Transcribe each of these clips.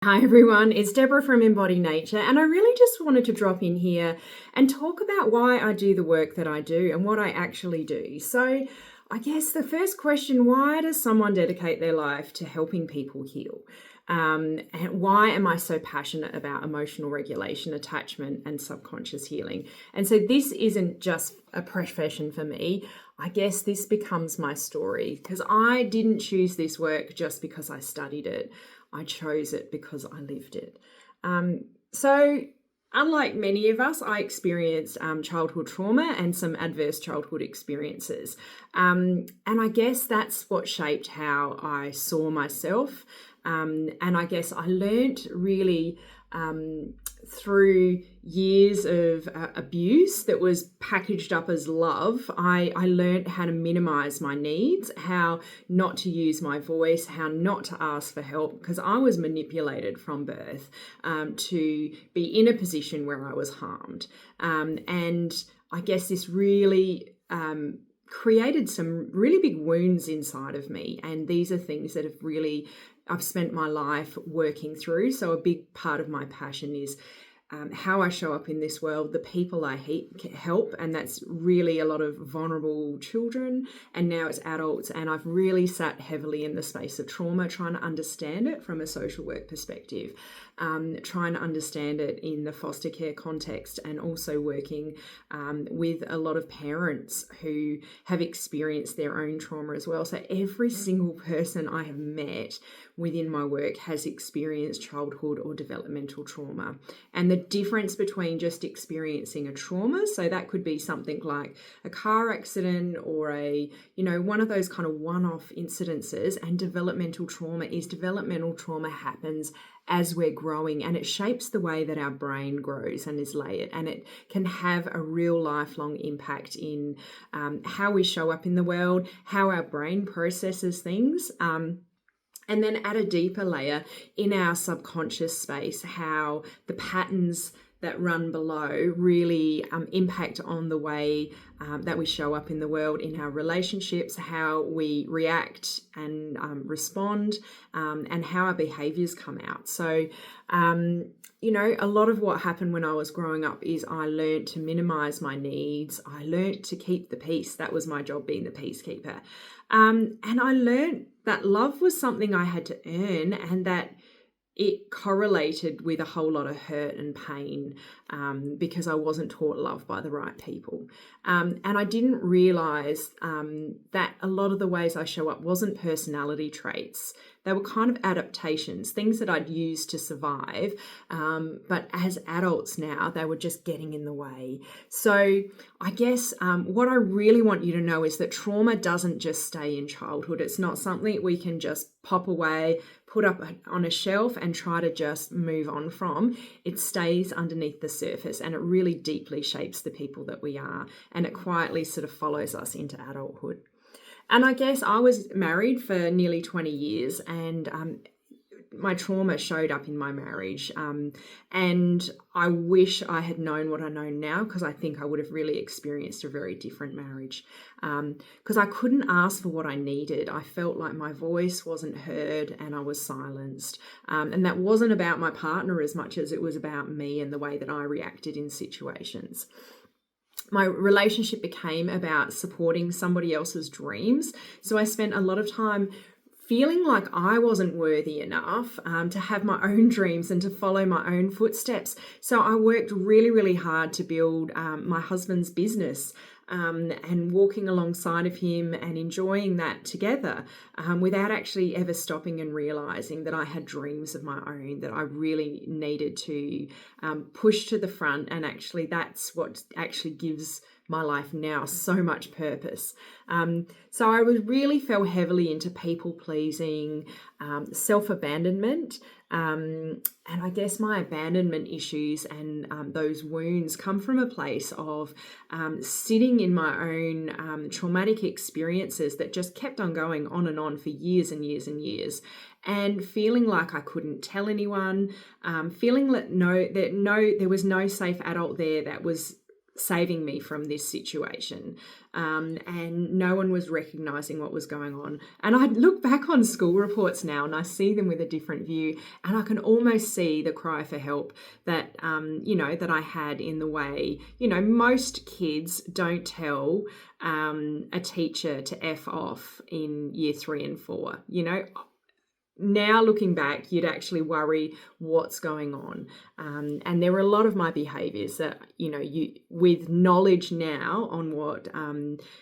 Hi everyone, it's Deborah from Embody Nature, and I really just wanted to drop in here and talk about why I do the work that I do and what I actually do. So, I guess the first question, why does someone dedicate their life to helping people heal? And why am I so passionate about emotional regulation, attachment, and subconscious healing? And so, this isn't just a profession for me. I guess this becomes my story because I didn't choose this work just because I studied it. I chose it because I lived it. So, unlike many of us, I experienced childhood trauma and some adverse childhood experiences. And I guess that's what shaped how I saw myself. And I guess I learned really through years of abuse that was packaged up as love. I learned how to minimize my needs, how not to use my voice, how not to ask for help, because I was manipulated from birth to be in a position where I was harmed. And I guess this really created some really big wounds inside of me. And these are things that have really, I've spent my life working through. So a big part of my passion is how I show up in this world, the people I help, and that's really a lot of vulnerable children, and now it's adults. And I've really sat heavily in the space of trauma, trying to understand it from a social work perspective, trying to understand it in the foster care context, and also working with a lot of parents who have experienced their own trauma as well. So every single person I have met within my work has experienced childhood or developmental trauma. And the difference between just experiencing a trauma, so that could be something like a car accident or one of those kind of one-off incidences, and developmental trauma happens as we're growing, and it shapes the way that our brain grows and is layered, and it can have a real lifelong impact in how we show up in the world, how our brain processes things. And then at a deeper layer in our subconscious space, how the patterns that run below really impact on the way that we show up in the world, in our relationships, how we react and respond, and how our behaviors come out. So, a lot of what happened when I was growing up is I learned to minimize my needs. I learned to keep the peace. That was my job, being the peacekeeper. And I learned that love was something I had to earn, and that it correlated with a whole lot of hurt and pain because I wasn't taught love by the right people. And I didn't realize that a lot of the ways I show up wasn't personality traits. They were kind of adaptations, things that I'd used to survive. But as adults now, they were just getting in the way. So I guess what I really want you to know is that trauma doesn't just stay in childhood. It's not something we can just pop away, put up on a shelf and try to just move on from. It stays underneath the surface, and it really deeply shapes the people that we are, and it quietly sort of follows us into adulthood. And I guess I was married for nearly 20 years, and my trauma showed up in my marriage. And I wish I had known what I know now, because I think I would have really experienced a very different marriage. Because I couldn't ask for what I needed. I felt like my voice wasn't heard and I was silenced. And that wasn't about my partner as much as it was about me and the way that I reacted in situations. My relationship became about supporting somebody else's dreams. So I spent a lot of time feeling like I wasn't worthy enough to have my own dreams and to follow my own footsteps. So I worked really, really hard to build my husband's business, and walking alongside of him and enjoying that together, without actually ever stopping and realizing that I had dreams of my own that I really needed to push to the front. And actually that's what actually gives my life now so much purpose. So I really fell heavily into people pleasing, self-abandonment, and I guess my abandonment issues and those wounds come from a place of sitting in my own traumatic experiences that just kept on going on and on for years and years and years, and feeling like I couldn't tell anyone, feeling that there was no safe adult there that was saving me from this situation. And no one was recognizing what was going on. And I look back on school reports now and I see them with a different view, and I can almost see the cry for help that, that I had in the way, most kids don't tell a teacher to F off in year 3 and 4, Now looking back, you'd actually worry what's going on. And there were a lot of my behaviours that, with knowledge now on what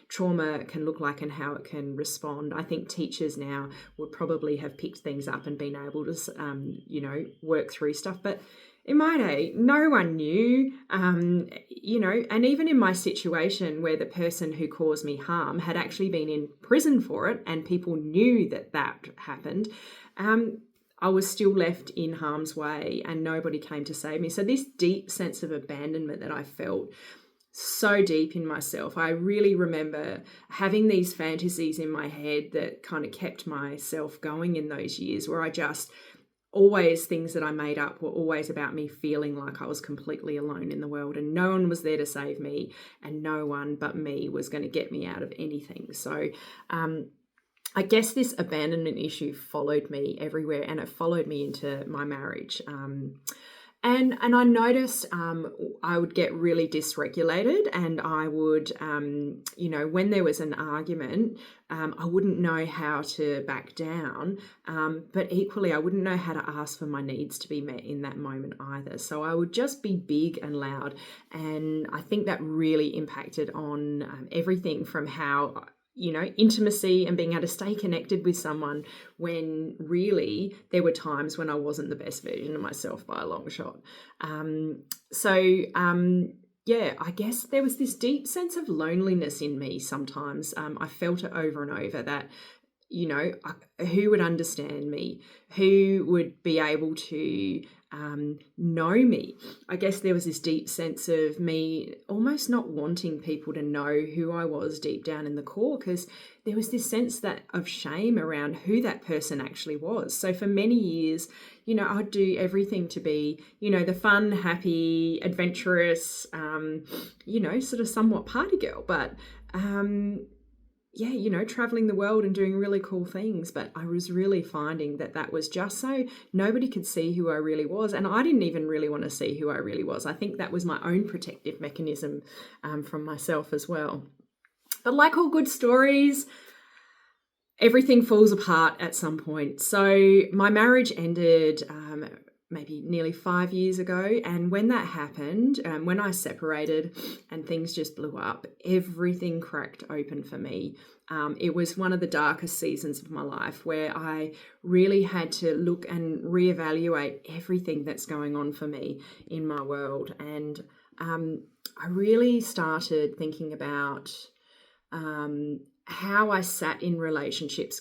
trauma can look like and how it can respond, I think teachers now would probably have picked things up and been able to, work through stuff. But in my day, no one knew, and even in my situation where the person who caused me harm had actually been in prison for it and people knew that happened, I was still left in harm's way and nobody came to save me. So this deep sense of abandonment that I felt so deep in myself, I really remember having these fantasies in my head that kind of kept myself going in those years, where I just always, things that I made up were always about me feeling like I was completely alone in the world and no one was there to save me and no one but me was going to get me out of anything. So I guess this abandonment issue followed me everywhere, and it followed me into my marriage. And I noticed I would get really dysregulated, and I would, when there was an argument, I wouldn't know how to back down, but equally I wouldn't know how to ask for my needs to be met in that moment either. So I would just be big and loud, and I think that really impacted on everything from how intimacy and being able to stay connected with someone when really there were times when I wasn't the best version of myself by a long shot. I guess there was this deep sense of loneliness in me sometimes. I felt it over and over that, who would understand me? Who would be able to know me? I guess there was this deep sense of me almost not wanting people to know who I was deep down in the core, because there was this sense of shame around who that person actually was. So for many years, I'd do everything to be, the fun, happy, adventurous, sort of somewhat party girl, but traveling the world and doing really cool things. But I was really finding that was just so nobody could see who I really was. And I didn't even really want to see who I really was. I think that was my own protective mechanism from myself as well. But like all good stories, everything falls apart at some point. So my marriage ended maybe nearly 5 years ago. And when that happened, when I separated and things just blew up, everything cracked open for me. It was one of the darkest seasons of my life where I really had to look and reevaluate everything that's going on for me in my world. And I really started thinking about how I sat in relationships,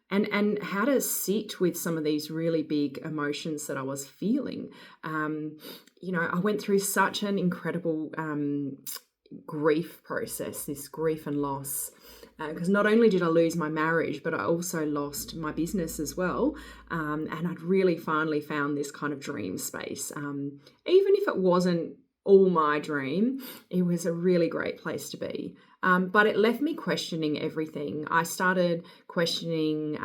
and how to sit with some of these really big emotions that I was feeling. I went through such an incredible grief process, this grief and loss, because not only did I lose my marriage, but I also lost my business as well. And I'd really finally found this kind of dream space. Even if it wasn't all my dream, it was a really great place to be. But it left me questioning everything. I started questioning,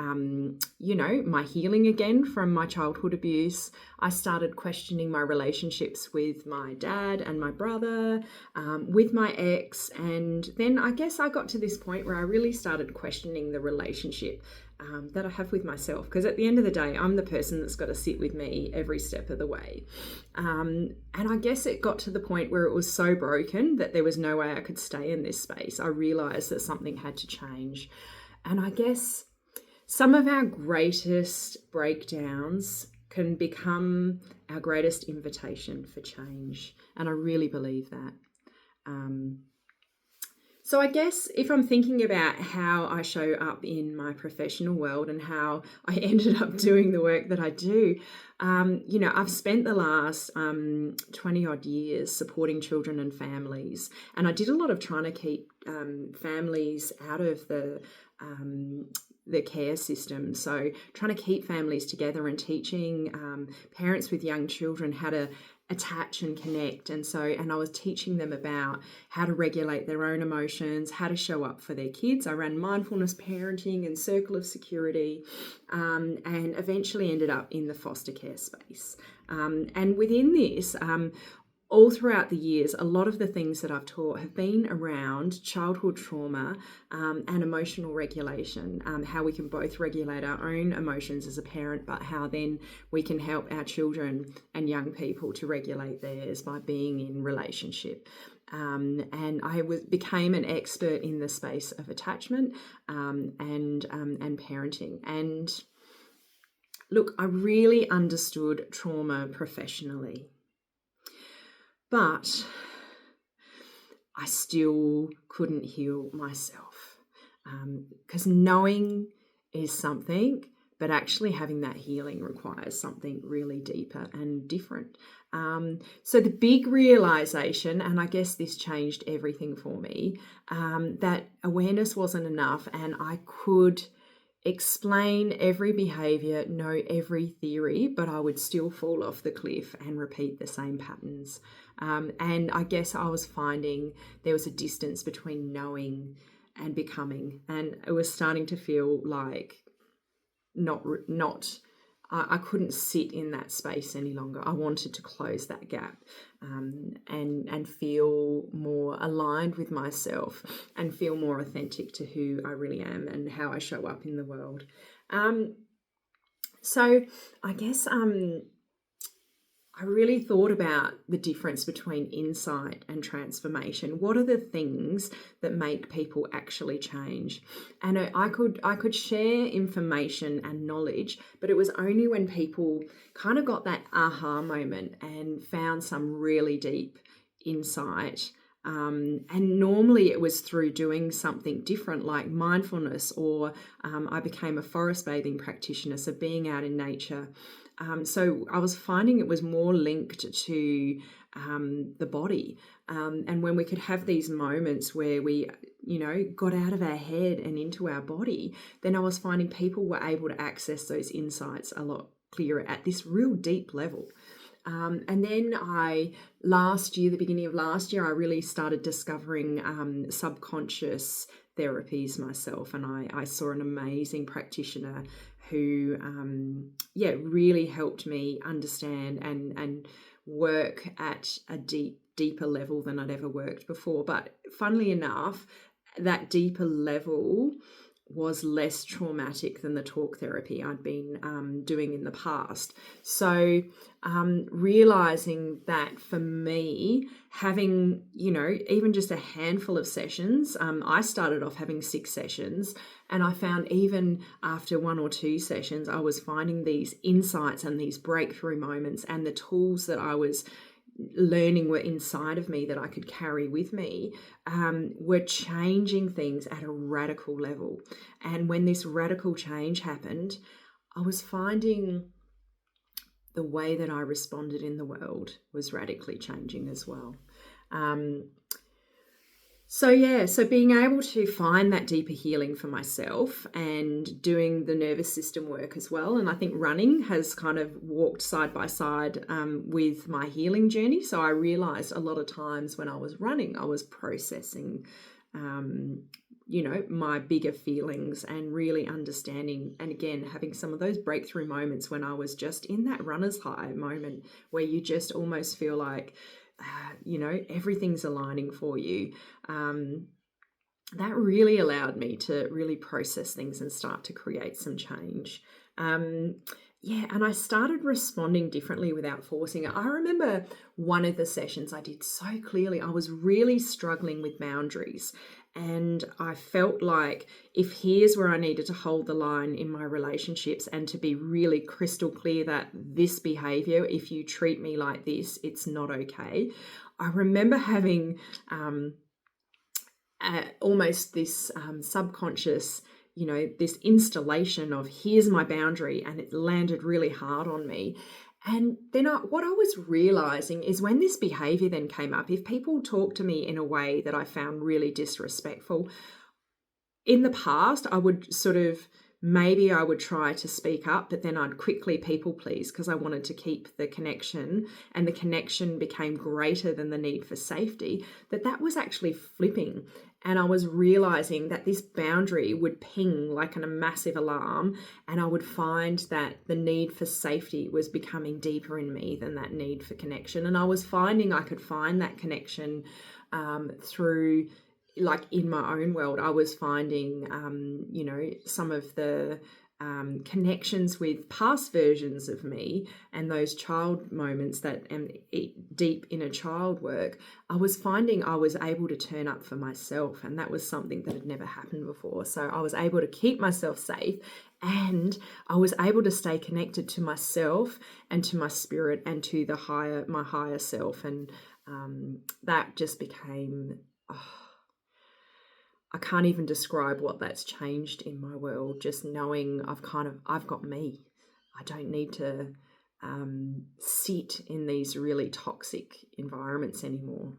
my healing again from my childhood abuse. I started questioning my relationships with my dad and my brother, with my ex. And then I guess I got to this point where I really started questioning the relationship that I have with myself, because at the end of the day, I'm the person that's got to sit with me every step of the way. And I guess it got to the point where it was so broken that there was no way I could stay in this space. I realized that something had to change. And I guess some of our greatest breakdowns can become our greatest invitation for change. And I really believe that. So I guess if I'm thinking about how I show up in my professional world and how I ended up doing the work that I do, I've spent the last 20 odd years supporting children and families. And I did a lot of trying to keep families out of the the care system. So trying to keep families together and teaching parents with young children how to attach and connect. And I was teaching them about how to regulate their own emotions, how to show up for their kids. I ran mindfulness parenting and circle of security, and eventually ended up in the foster care space. And within this, all throughout the years, a lot of the things that I've taught have been around childhood trauma and emotional regulation, how we can both regulate our own emotions as a parent, but how then we can help our children and young people to regulate theirs by being in relationship. And I became an expert in the space of attachment and parenting. And look, I really understood trauma professionally. But I still couldn't heal myself, because knowing is something, but actually having that healing requires something really deeper and different. So the big realization, and I guess this changed everything for me, that awareness wasn't enough, and I could explain every behavior, know every theory, but I would still fall off the cliff and repeat the same patterns. And I guess I was finding there was a distance between knowing and becoming, and it was starting to feel like I couldn't sit in that space any longer. I wanted to close that gap and feel more aligned with myself and feel more authentic to who I really am and how I show up in the world. So I guess I really thought about the difference between insight and transformation. What are the things that make people actually change? And I could share information and knowledge, but it was only when people kind of got that aha moment and found some really deep insight. And normally it was through doing something different like mindfulness, or I became a forest bathing practitioner, so being out in nature. So I was finding it was more linked to the body. And when we could have these moments where we, got out of our head and into our body, then I was finding people were able to access those insights a lot clearer at this real deep level. And then the beginning of last year, I really started discovering subconscious therapies myself. And I saw an amazing practitioner who, really helped me understand and work at a deeper level than I'd ever worked before. But funnily enough, that deeper level was less traumatic than the talk therapy I'd been doing in the past. So realizing that for me, having, even just a handful of sessions, I started off having 6 sessions, and I found even after 1 or 2 sessions, I was finding these insights and these breakthrough moments, and the tools that I was learning were inside of me that I could carry with me, were changing things at a radical level. And when this radical change happened, I was finding the way that I responded in the world was radically changing as well. So being able to find that deeper healing for myself and doing the nervous system work as well. And I think running has kind of walked side by side with my healing journey. So I realized a lot of times when I was running, I was processing, my bigger feelings and really understanding. And again, having some of those breakthrough moments when I was just in that runner's high moment where you just almost feel like, everything's aligning for you. That really allowed me to really process things and start to create some change. And I started responding differently without forcing it. I remember one of the sessions I did so clearly. I was really struggling with boundaries. And I felt like if here's where I needed to hold the line in my relationships and to be really crystal clear that this behavior, if you treat me like this, it's not okay. I remember having almost this subconscious, this installation of here's my boundary, and it landed really hard on me. And then what I was realizing is when this behavior then came up, if people talk to me in a way that I found really disrespectful, in the past, I would sort of maybe I would try to speak up, but then I'd quickly people please because I wanted to keep the connection, and the connection became greater than the need for safety, that was actually flipping. And I was realizing that this boundary would ping like a massive alarm, and I would find that the need for safety was becoming deeper in me than that need for connection. And I was finding I could find that connection through, like, in my own world. I was finding, some of the connections with past versions of me and those child moments that am deep inner child work. I was finding I was able to turn up for myself, and that was something that had never happened before. So I was able to keep myself safe, and I was able to stay connected to myself and to my spirit and to my higher self. And that just became, I can't even describe what that's changed in my world. Just knowing I've got me. I don't need to sit in these really toxic environments anymore.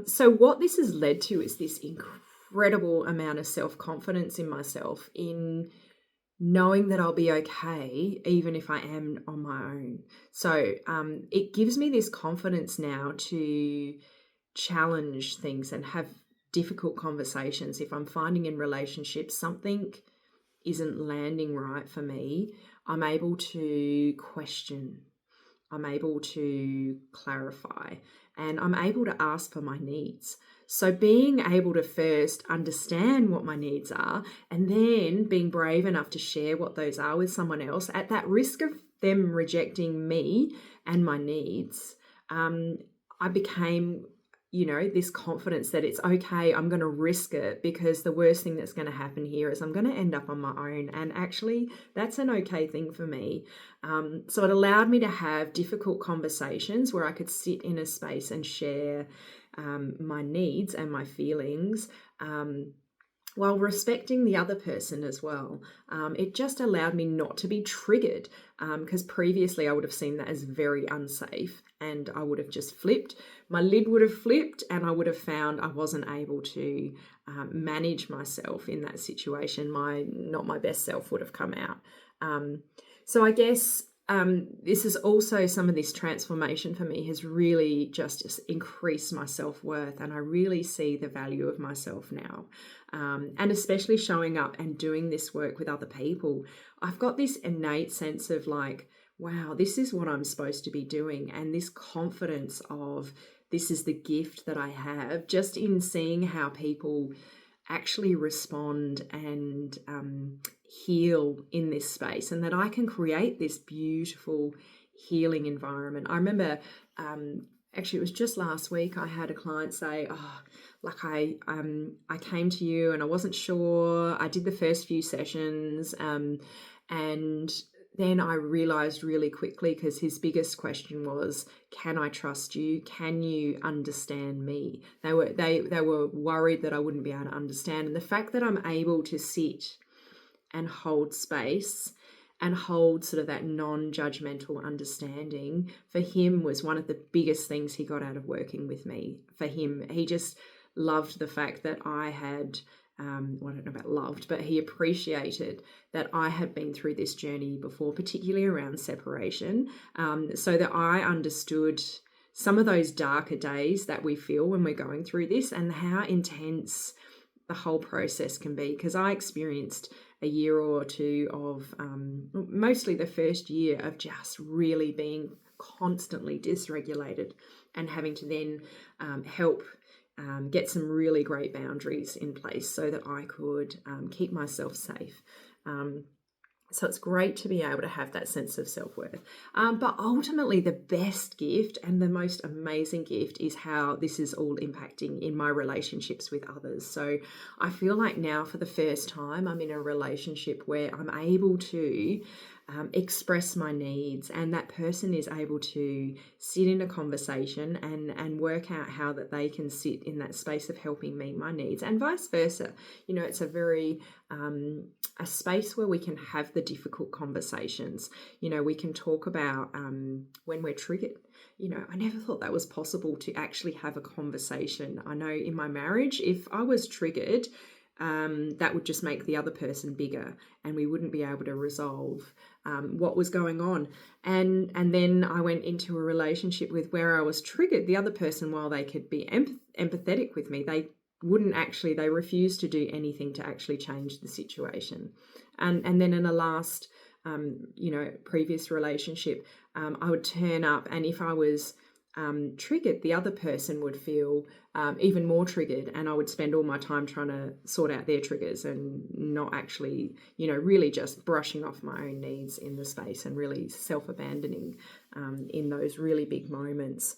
So what this has led to is this incredible amount of self-confidence in myself, in knowing that I'll be okay even if I am on my own. So it gives me this confidence now to challenge things and have difficult conversations. If I'm finding in relationships something isn't landing right for me, I'm able to question, I'm able to clarify, and I'm able to ask for my needs. So being able to first understand what my needs are, and then being brave enough to share what those are with someone else at that risk of them rejecting me and my needs, I became, this confidence that it's okay, I'm going to risk it, because the worst thing that's going to happen here is I'm going to end up on my own. And actually, that's an okay thing for me. So it allowed me to have difficult conversations where I could sit in a space and share my needs and my feelings, while respecting the other person as well. It just allowed me not to be triggered, because previously I would have seen that as very unsafe, and I would have just flipped. My lid would have flipped, and I would have found I wasn't able to manage myself in that situation. Not my best self would have come out. So I guess this is also, some of this transformation for me has really just increased my self-worth, and I really see the value of myself now. And especially showing up and doing this work with other people, I've got this innate sense of like, wow, this is what I'm supposed to be doing. And this confidence of, this is the gift that I have, just in seeing how people actually respond and heal in this space, and that I can create this beautiful healing environment. I remember, actually, it was just last week, I had a client say, I came to you and I wasn't sure. I did the first few sessions, and then I realized really quickly, because his biggest question was, can I trust you? Can you understand me? They were worried that I wouldn't be able to understand. And the fact that I'm able to sit and hold space and hold sort of that non-judgmental understanding, for him was one of the biggest things he got out of working with me. For him, he just loved the fact that I had, I don't know about loved, but he appreciated that I had been through this journey before, particularly around separation, so that I understood some of those darker days that we feel when we're going through this, and how intense the whole process can be. Because I experienced a year or two of, mostly the first year, of just really being constantly dysregulated, and having to then help get some really great boundaries in place so that I could keep myself safe. So it's great to be able to have that sense of self-worth. But ultimately, the best gift and the most amazing gift is how this is all impacting in my relationships with others. So I feel like now, for the first time, I'm in a relationship where I'm able to express my needs, and that person is able to sit in a conversation and work out how that they can sit in that space of helping meet my needs, and vice versa. It's a very a space where we can have the difficult conversations. We can talk about when we're triggered. I never thought that was possible, to actually have a conversation. I know in my marriage, if I was triggered, that would just make the other person bigger, and we wouldn't be able to resolve what was going on. And then I went into a relationship with where I was triggered. The other person, while they could be empathetic with me, they refused to do anything to actually change the situation. And then in a last previous relationship, I would turn up, and if I was triggered, the other person would feel even more triggered, and I would spend all my time trying to sort out their triggers and not actually, really just brushing off my own needs in the space and really self-abandoning in those really big moments.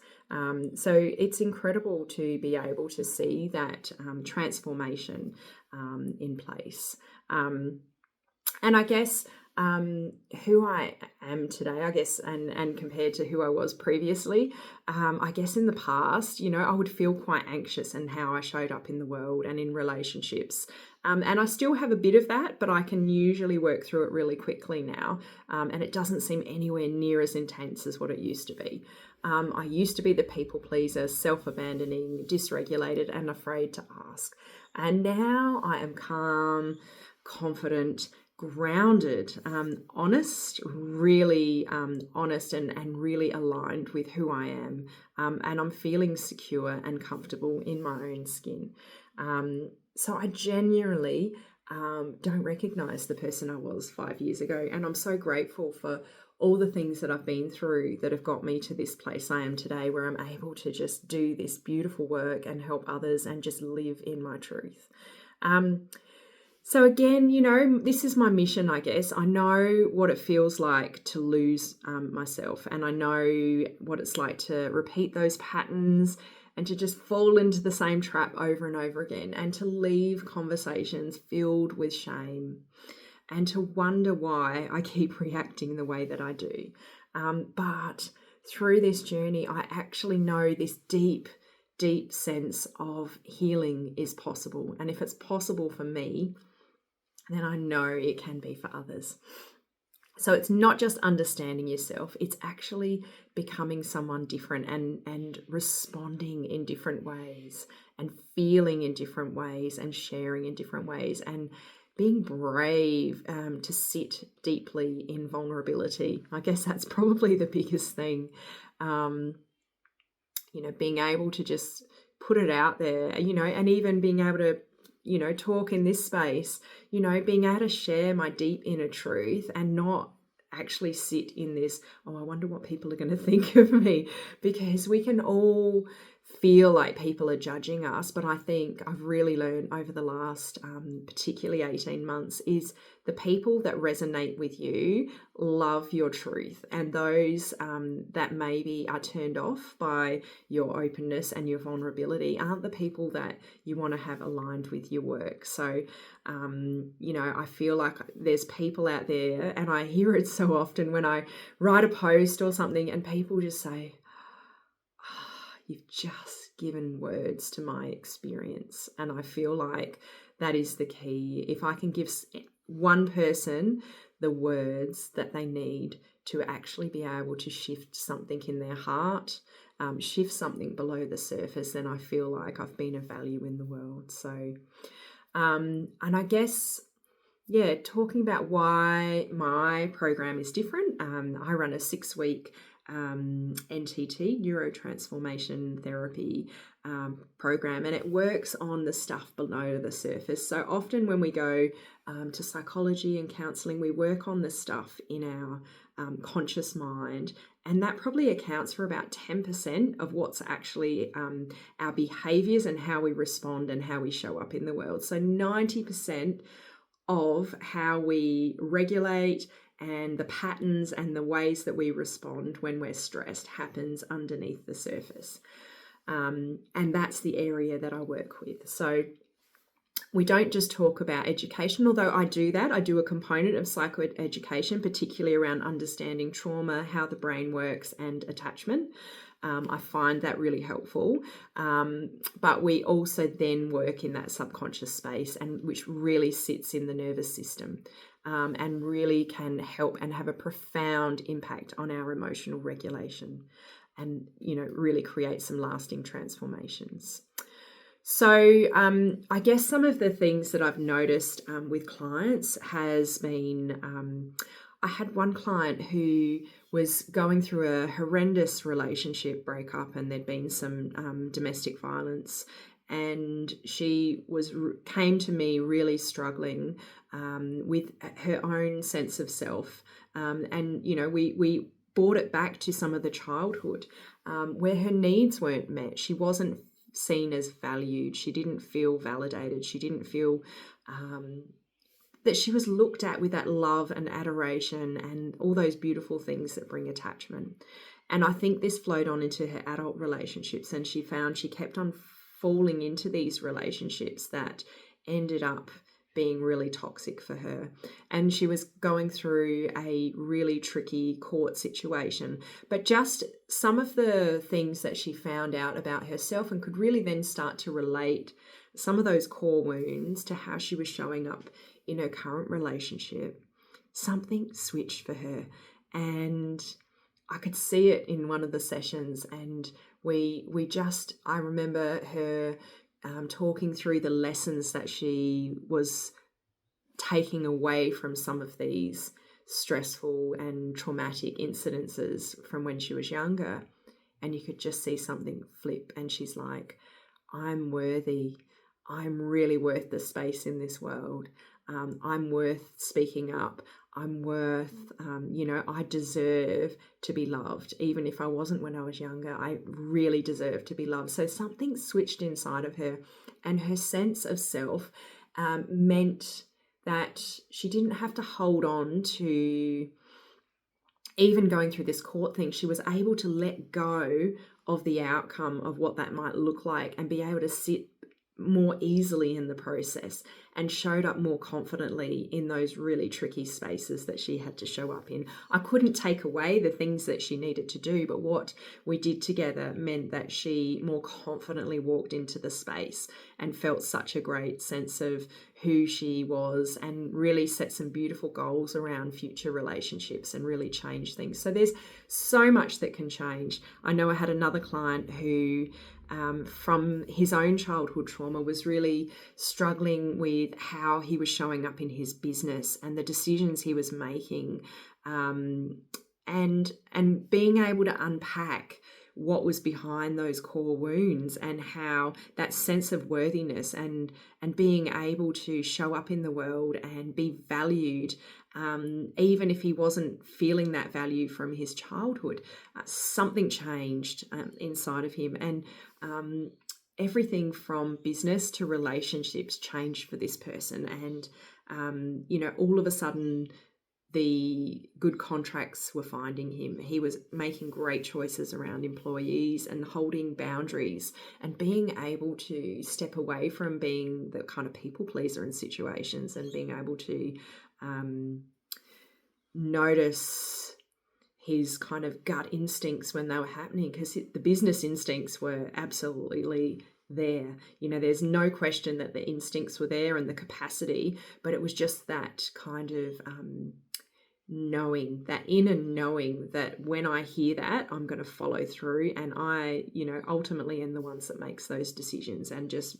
So it's incredible to be able to see that transformation in place. And I guess who I am today, I guess, and compared to who I was previously, I guess in the past, I would feel quite anxious in how I showed up in the world and in relationships. And I still have a bit of that, but I can usually work through it really quickly now. And it doesn't seem anywhere near as intense as what it used to be. I used to be the people pleaser, self-abandoning, dysregulated, and afraid to ask. And now I am calm, confident, grounded, honest, really honest and really aligned with who I am. And I'm feeling secure and comfortable in my own skin. So I genuinely don't recognize the person I was 5 years ago. And I'm so grateful for all the things that I've been through that have got me to this place I am today, where I'm able to just do this beautiful work and help others and just live in my truth. So again, this is my mission, I guess. I know what it feels like to lose myself, and I know what it's like to repeat those patterns and to just fall into the same trap over and over again, and to leave conversations filled with shame, and to wonder why I keep reacting the way that I do. But through this journey, I actually know this deep sense of healing is possible. And if it's possible for me, then I know it can be for others. So it's not just understanding yourself, it's actually becoming someone different and responding in different ways and feeling in different ways and sharing in different ways and being brave to sit deeply in vulnerability. I guess that's probably the biggest thing. Being able to just put it out there, and even being able to talk in this space, being able to share my deep inner truth and not actually sit in this, I wonder what people are going to think of me, because we can all feel like people are judging us. But I think I've really learned over the last particularly 18 months is the people that resonate with you love your truth, and those that maybe are turned off by your openness and your vulnerability aren't the people that you want to have aligned with your work. So I feel like there's people out there, and I hear it so often when I write a post or something and people just say, you've just given words to my experience. And I feel like that is the key. If I can give one person the words that they need to actually be able to shift something in their heart, shift something below the surface, then I feel like I've been of value in the world. So, and I guess, talking about why my program is different. I run a 6-week NTT, Neurotransformation Therapy program, and it works on the stuff below the surface. So often when we go to psychology and counselling, we work on the stuff in our conscious mind, and that probably accounts for about 10% of what's actually our behaviours and how we respond and how we show up in the world. So 90% of how we regulate and the patterns and the ways that we respond when we're stressed happens underneath the surface. And that's the area that I work with. So we don't just talk about education, although I do that. I do a component of psychoeducation, particularly around understanding trauma, how the brain works, and attachment. I find that really helpful. But we also then work in that subconscious space, and which really sits in the nervous system. And really can help and have a profound impact on our emotional regulation and, really create some lasting transformations. So, I guess some of the things that I've noticed with clients has been I had one client who was going through a horrendous relationship breakup, and there'd been some domestic violence. And she came to me really struggling with her own sense of self, and we brought it back to some of the childhood where her needs weren't met. She wasn't seen as valued. She didn't feel validated. She didn't feel that she was looked at with that love and adoration and all those beautiful things that bring attachment. And I think this flowed on into her adult relationships, and she found she kept on falling into these relationships that ended up being really toxic for her. And she was going through a really tricky court situation. But just some of the things that she found out about herself and could really then start to relate some of those core wounds to how she was showing up in her current relationship, something switched for her. And I could see it in one of the sessions, and I remember her talking through the lessons that she was taking away from some of these stressful and traumatic incidences from when she was younger. And you could just see something flip, and she's like, I'm worthy. I'm really worth the space in this world. I'm worth speaking up. I'm worth, I deserve to be loved. Even if I wasn't when I was younger, I really deserve to be loved. So something switched inside of her, and her sense of self meant that she didn't have to hold on to even going through this court thing. She was able to let go of the outcome of what that might look like and be able to sit more easily in the process, and showed up more confidently in those really tricky spaces that she had to show up in. I couldn't take away the things that she needed to do, but what we did together meant that she more confidently walked into the space and felt such a great sense of who she was, and really set some beautiful goals around future relationships and really change things. So there's so much that can change. I know I had another client who from his own childhood trauma was really struggling with how he was showing up in his business and the decisions he was making, and being able to unpack what was behind those core wounds, and how that sense of worthiness and being able to show up in the world and be valued, even if he wasn't feeling that value from his childhood. Something changed inside of him, and everything from business to relationships changed for this person. And all of a sudden the good contracts were finding him. He was making great choices around employees and holding boundaries, and being able to step away from being the kind of people pleaser in situations, and being able to notice his kind of gut instincts when they were happening, because the business instincts were absolutely there. There's no question that the instincts were there and the capacity, but it was just that kind of knowing, that inner knowing that when I hear that, I'm going to follow through. And I, ultimately am the ones that makes those decisions, and just,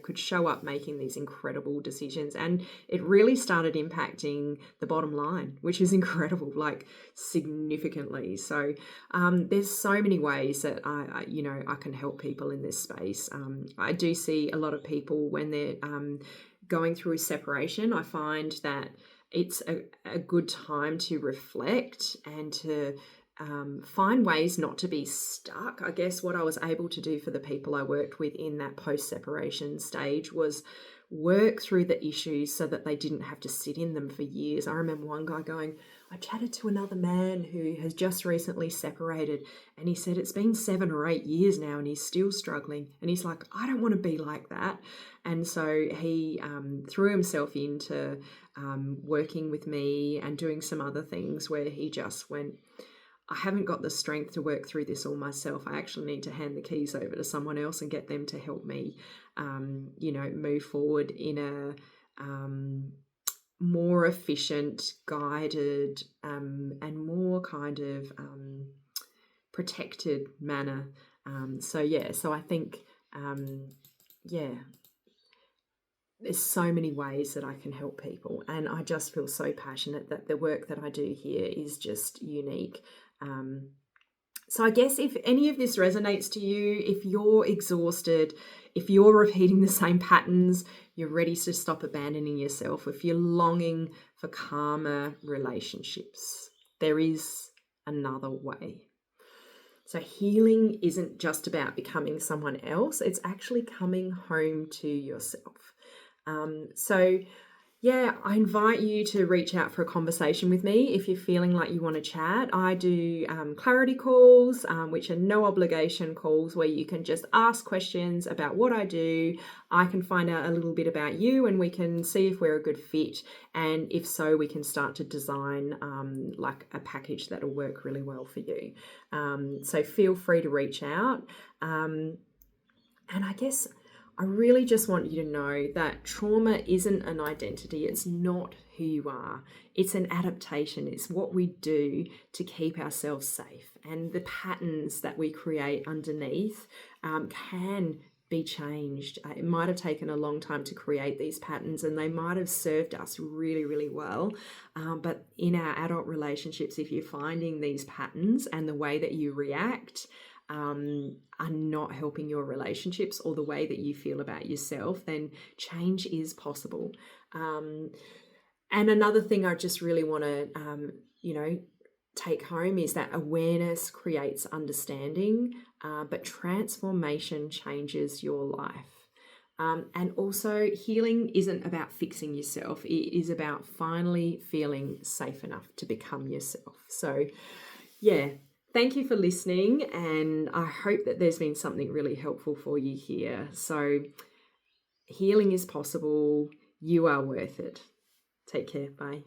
could show up making these incredible decisions. And it really started impacting the bottom line, which is incredible, like significantly. So there's so many ways that I can help people in this space. I do see a lot of people when they're going through a separation. I find that it's a good time to reflect and to find ways not to be stuck. I guess what I was able to do for the people I worked with in that post-separation stage was work through the issues so that they didn't have to sit in them for years. I remember one guy going, I chatted to another man who has just recently separated, and he said it's been 7 or 8 years now and he's still struggling. And he's like, I don't want to be like that. And so he threw himself into working with me and doing some other things where he just went, I haven't got the strength to work through this all myself. I actually need to hand the keys over to someone else and get them to help me, move forward in a more efficient, guided, and more kind of protected manner. So I think yeah, there's so many ways that I can help people, and I just feel so passionate that the work that I do here is just unique. Um, so I guess if any of this resonates to you, if you're exhausted, if you're repeating the same patterns, you're ready to stop abandoning yourself, if you're longing for calmer relationships, there is another way. So healing isn't just about becoming someone else, it's actually coming home to yourself. So yeah, I invite you to reach out for a conversation with me if you're feeling like you want to chat. I do clarity calls, which are no obligation calls where you can just ask questions about what I do. I can find out a little bit about you and we can see if we're a good fit. And if so, we can start to design like a package that'll work really well for you. So feel free to reach out. And I guess I really just want you to know that trauma isn't an identity. It's not who you are. It's an adaptation. It's what we do to keep ourselves safe. And the patterns that we create underneath can be changed. It might have taken a long time to create these patterns and they might have served us really, really well. But in our adult relationships, if you're finding these patterns and the way that you react, are not helping your relationships or the way that you feel about yourself, then change is possible. And another thing I just really want to, take home is that awareness creates understanding, but transformation changes your life. And also, healing isn't about fixing yourself. It is about finally feeling safe enough to become yourself. So, yeah. Thank you for listening, and I hope that there's been something really helpful for you here. So, healing is possible. You are worth it. Take care. Bye.